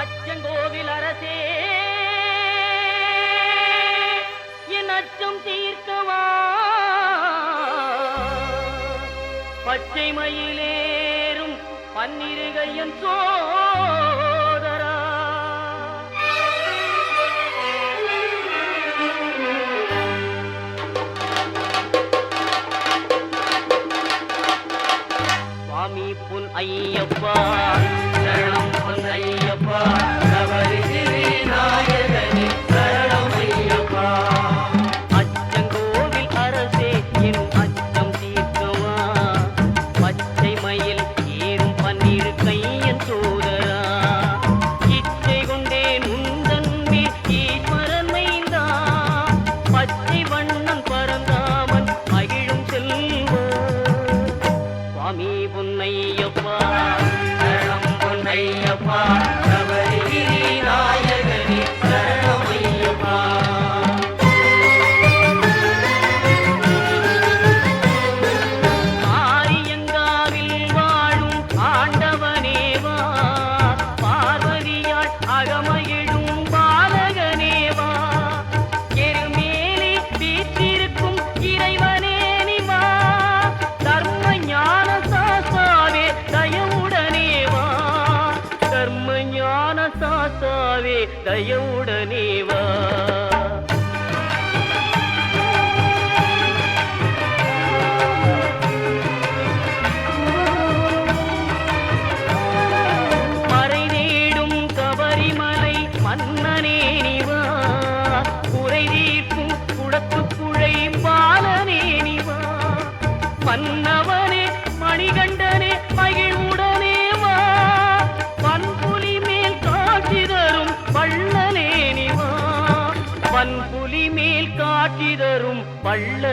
அச்சங்கோவில் அரசே என் அச்சம் தீர்க்கவா பச்சை மயிலேறும் பன்னிருகையன் சோதரா சுவாமி பொன் ஐயப்பா சரணம் பொன் ஐயப்பா சபரி நாயகனே சரணம் ஐயப்பா அச்சங்கோவில் அரசே என் அச்சம் தீர்க்கவா பச்சை மயில் ஏறும் பன்னிரு கையன் சோதரா இச்சை கொண்டேன் உந்தன் மேல் ஈஸ்வரன் மைந்தா பச்சை வண்ணம் பரந்தாமன் மகிழும் செல்வா சுவாமி பொன்னையப்பா சரணம் பொன்னையப்பா சபரிகிரி நாயகனே சரணம் ஐயப்பா ஆரியங்காவில் வாழும் ஆண்டவனேவா பார்வதியாள் அகமகிழும் பாலகனேவா எருமேலி வீற்றிருக்கும் இறைவனே நிவா தர்ம ஞான சாஸ்தாவே தயவுடனேவா தர்ம ஞான சாஸ்தாவே தயவுடனேவா மறை தேடும் கபரிமலை மன்னனே நிவா குறை தீர்க்கும் குளத்துக்குழை பாலனே நிவா மன்னவனே மணிகண்டனே மகிழ்வுடனே வா பன்புலி மேல் காட்சி தரும் வள்ளலே நிவா பன்புலி மேல் காட்சி தரும் வள்ளலே